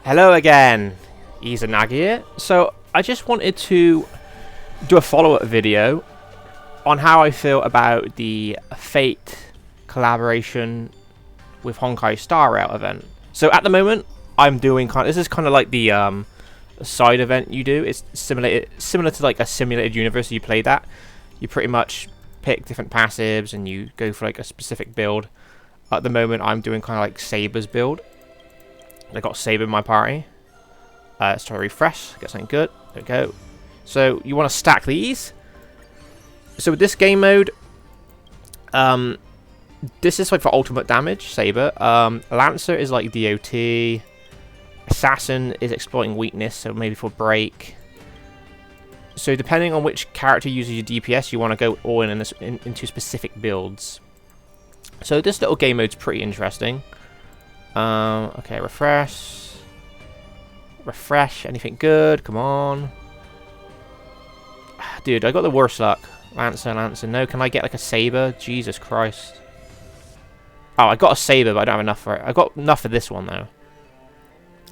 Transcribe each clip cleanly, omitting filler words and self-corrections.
Hello again, Izanagi here. So I just wanted to do a follow-up video on how I feel about the Fate collaboration with Honkai Star Rail event. So at the moment, I'm doing this is kind of like the side event you do. It's similar to like a simulated universe you play that. You pretty much pick different passives and you go for like a specific build. At the moment, I'm doing kind of like Saber's build. I got Saber in my party. Let's try to refresh, get something good. There we go. So you want to stack these. So with this game mode, this is like for ultimate damage, Saber. Lancer is like DOT. Assassin is exploiting weakness, so maybe for break. So depending on which character uses your DPS, you want to go all in this into specific builds. So this little game mode's pretty interesting. Okay, refresh. Refresh. Anything good? Come on. Dude, I got the worst luck. Lancer. No, can I get like a Saber? Jesus Christ. Oh, I got a Saber, but I don't have enough for it. I got enough for this one, though.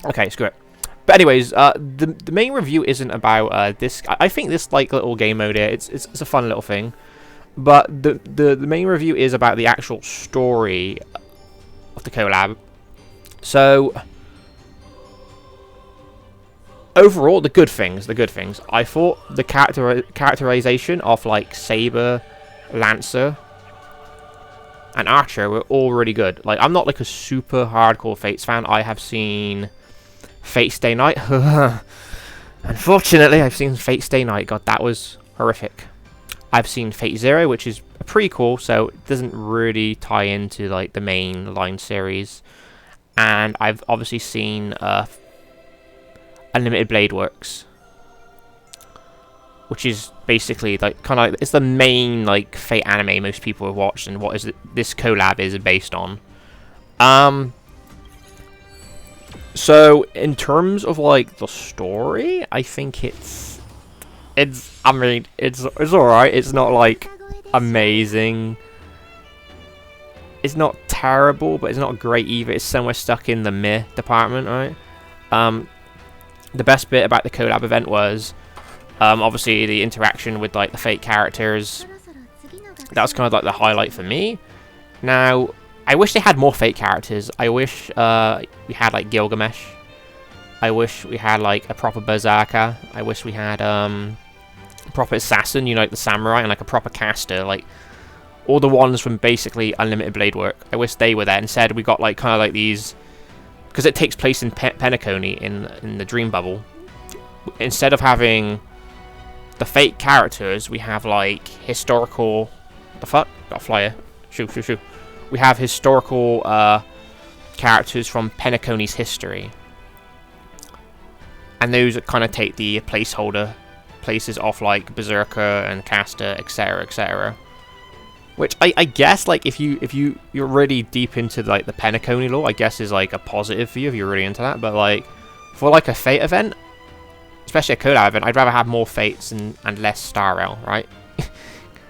Okay, screw it. But anyways, the main review isn't about this. I think this like little game mode here, it's a fun little thing. But the main review is about the actual story of the collab. So overall, the good things. I thought the characterization of like Saber, Lancer, and Archer were all really good. Like, I'm not like a super hardcore Fates fan. I have seen Fate Stay Night. Unfortunately, I've seen Fate Stay Night. God, that was horrific. I've seen Fate Zero, which is a prequel, so it doesn't really tie into like the main line series. And I've obviously seen Unlimited Blade Works, which is basically like kind of like it's the main like Fate anime most people have watched, and what is this collab is based on. So in terms of like the story, I think it's I mean it's alright. It's not like amazing. It's not terrible, but it's not great either. It's somewhere stuck in the meh department, right? The best bit about the collab event was obviously the interaction with like the Fate characters. That was kind of like the highlight for me. Now, I wish they had more Fate characters. I wish we had like Gilgamesh. I wish we had like a proper Berserker. I wish we had a proper assassin, you know, like the samurai, and like a proper caster, like all the ones from basically Unlimited Blade Work. I wish they were there. Instead, we got like kind of like these, because it takes place in Penacony in the Dream Bubble. Instead of having the Fate characters, we have like historical. The fuck? Got a flyer. Shoot. We have historical characters from Penacony's history, and those kind of take the placeholder places off like Berserker and Caster, etc. Which I guess like if you're really deep into like the Penacony lore, I guess is like a positive for you if you're really into that. But like for like a Fate event, especially a collab event, I'd rather have more Fates and less Star Rail, right?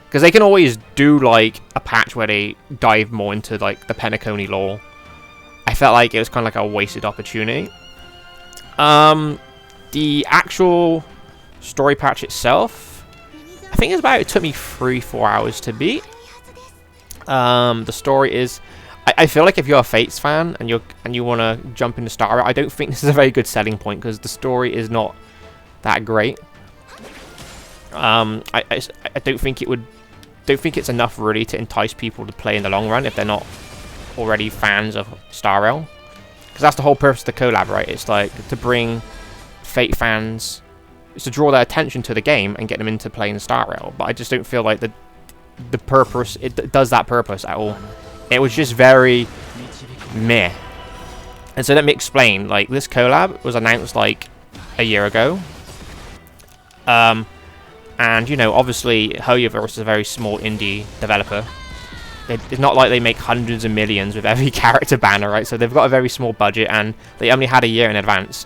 Because they can always do like a patch where they dive more into like the Penacony lore. I felt like it was kind of like a wasted opportunity. The actual story patch itself, I think it took me 3-4 hours to beat. The story is, I feel like if you're a Fates fan and you want to jump into Star Rail, I don't think this is a very good selling point because the story is not that great. I don't think it's enough really to entice people to play in the long run if they're not already fans of Star Rail, because that's the whole purpose of the collab, right? It's like to bring Fate fans, it's to draw their attention to the game and get them into playing Star Rail. But I just don't feel like the purpose, it does that purpose at all. It was just very meh. And so let me explain. Like, this collab was announced like a year ago. And you know, obviously Hoyoverse is a very small indie developer. It's not like they make hundreds of millions with every character banner, right? So they've got a very small budget and they only had a year in advance.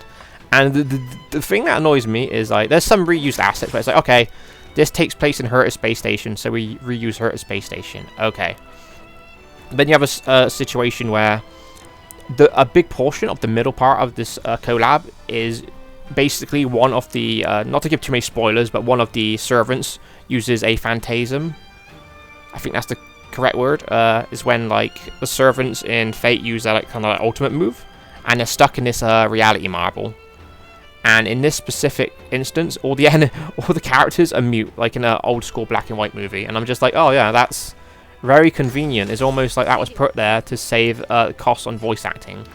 And the thing that annoys me is like there's some reused assets, but it's like, okay, this takes place in Herta Space Station, so we reuse Herta Space Station. Okay. Then you have a situation where a big portion of the middle part of this collab is basically one of the, not to give too many spoilers, but one of the servants uses a phantasm. I think that's the correct word. Is when like the servants in Fate use their like kind of like ultimate move, and they're stuck in this reality marble. And in this specific instance, all the characters are mute, like in an old school black and white movie. And I'm just like, oh yeah, that's very convenient. It's almost like that was put there to save costs on voice acting.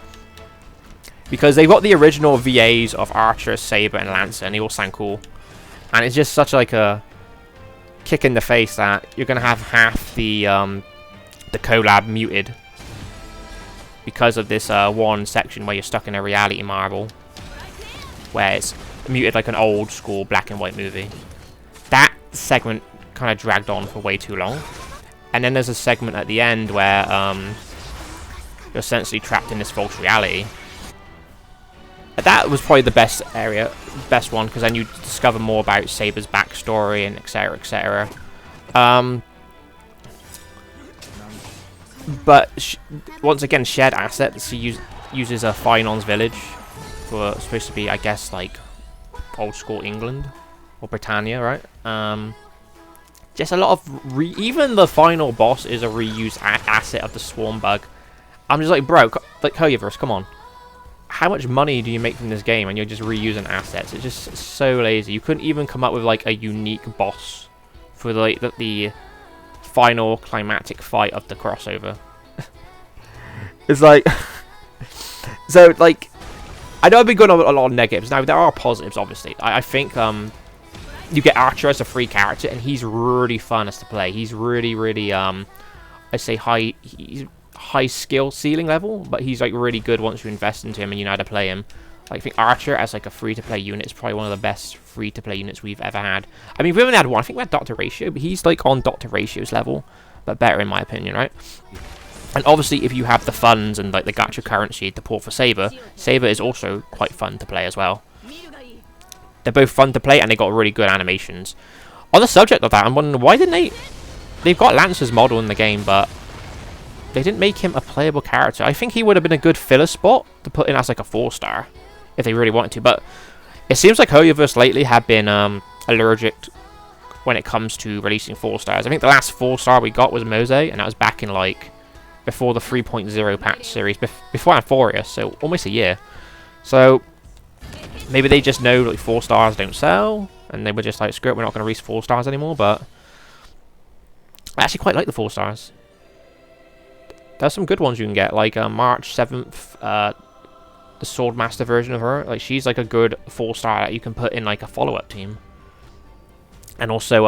Because they've got the original VAs of Archer, Saber, and Lancer, and they all sound cool. And it's just such like a kick in the face that you're going to have half the collab muted. Because of this one section where you're stuck in a reality marble. Where it's muted like an old school black and white movie. That segment kind of dragged on for way too long. And then there's a segment at the end where you're essentially trapped in this false reality. That was probably the best one, because then you discover more about Saber's backstory and etc, etc. But once again, shared assets. He uses a Finon's village. For supposed to be, I guess, like old school England or Britannia, right? Just a lot of even the final boss is a reused asset of the swarm bug. I'm just like, bro, like Hoyoverse, come on. How much money do you make from this game and you're just reusing assets? It's just so lazy. You couldn't even come up with like a unique boss for like the final climactic fight of the crossover. It's like so like. I know I've been going on a lot of negatives. Now, there are positives, obviously. I think you get Archer as a free character, and he's really fun as to play. He's really, really, I'd say he's high skill ceiling level, but he's like really good once you invest into him and you know how to play him. Like, I think Archer as like a free-to-play unit is probably one of the best free-to-play units we've ever had. I mean, we haven't had one. I think we had Dr. Ratio, but he's like on Dr. Ratio's level, but better in my opinion, right? And obviously, if you have the funds and like the gacha currency to port for Saber, Saber is also quite fun to play as well. They're both fun to play and they got really good animations. On the subject of that, I'm wondering why didn't they've got Lancer's model in the game, but they didn't make him a playable character. I think he would have been a good filler spot to put in as like a 4-star if they really wanted to. But it seems like Hoyoverse lately have been allergic when it comes to releasing 4-stars. I think the last 4-star we got was Mose, and that was back in like before the 3.0 patch series, before Amphoria, so almost a year. So maybe they just know like 4-stars don't sell, and they were just like, screw it, we're not going to release 4-stars anymore. But I actually quite like the 4-stars. There's some good ones you can get, like March 7th, the Swordmaster version of her. Like, she's like a good 4-star that you can put in like a follow-up team. And also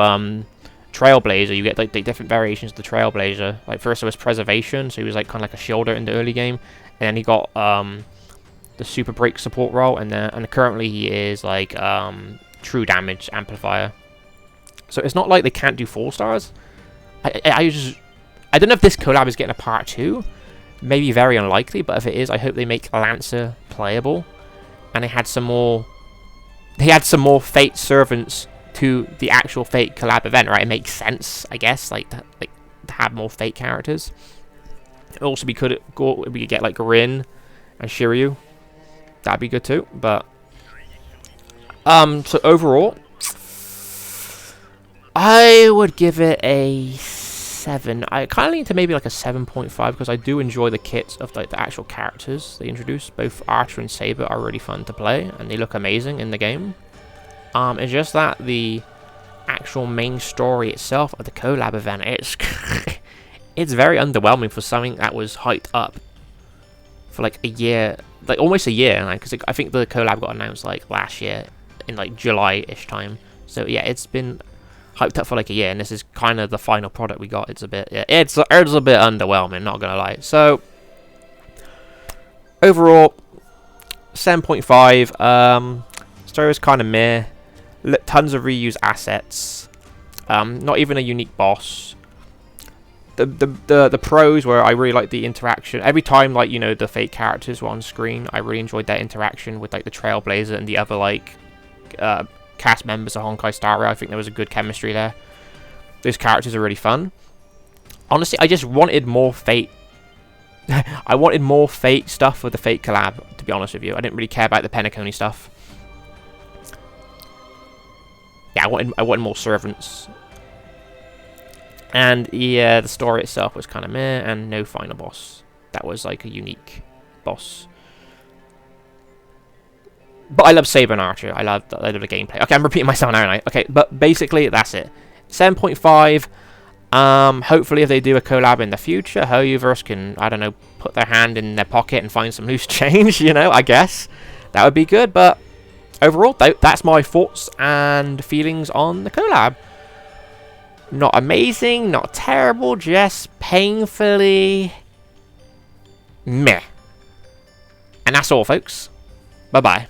Trailblazer, you get like the different variations of the Trailblazer. Like, first it was Preservation, so he was like kind of like a shielder in the early game, and then he got the Super Break support role, and currently he is like True Damage Amplifier. So it's not like they can't do 4-stars. I don't know if this collab is getting a part 2. Maybe very unlikely, but if it is, I hope they make Lancer playable, and they had some more Fate servants to the actual Fate collab event, right? It makes sense, I guess, like to have more Fate characters. It also we could get like Rin and Shiryu. That'd be good too. But so overall, I would give it a 7. I kind of lean to maybe like a 7.5 because I do enjoy the kits of like the actual characters they introduce. Both Archer and Saber are really fun to play, and they look amazing in the game. It's just that the actual main story itself of the collab event, it's very underwhelming for something that was hyped up for like a year, like almost a year, because I think the collab got announced like last year in like July-ish time. So yeah, it's been hyped up for like a year, and this is kind of the final product we got. It's a bit, it's a bit underwhelming, not gonna lie. So overall, 7.5. Story is kind of meh. Tons of reused assets. Not even a unique boss. The pros were I really liked the interaction. Every time, like, you know, the Fate characters were on screen, I really enjoyed that interaction with like the Trailblazer and the other like cast members of Honkai Star Rail. I think there was a good chemistry there. Those characters are really fun. Honestly, I just wanted more Fate I wanted more Fate stuff with the Fate collab, to be honest with you. I didn't really care about the Penacony stuff. Yeah, I wanted more servants. And yeah, the story itself was kind of meh, and no final boss. That was like a unique boss. But I love Saber and Archer. I love the gameplay. Okay, I'm repeating myself now, aren't I? Okay, but basically that's it. 7.5. Hopefully if they do a collab in the future, Hoyoverse can, I don't know, put their hand in their pocket and find some loose change, you know, I guess. That would be good, but overall, that's my thoughts and feelings on the collab. Not amazing, not terrible, just painfully meh. And that's all, folks. Bye-bye.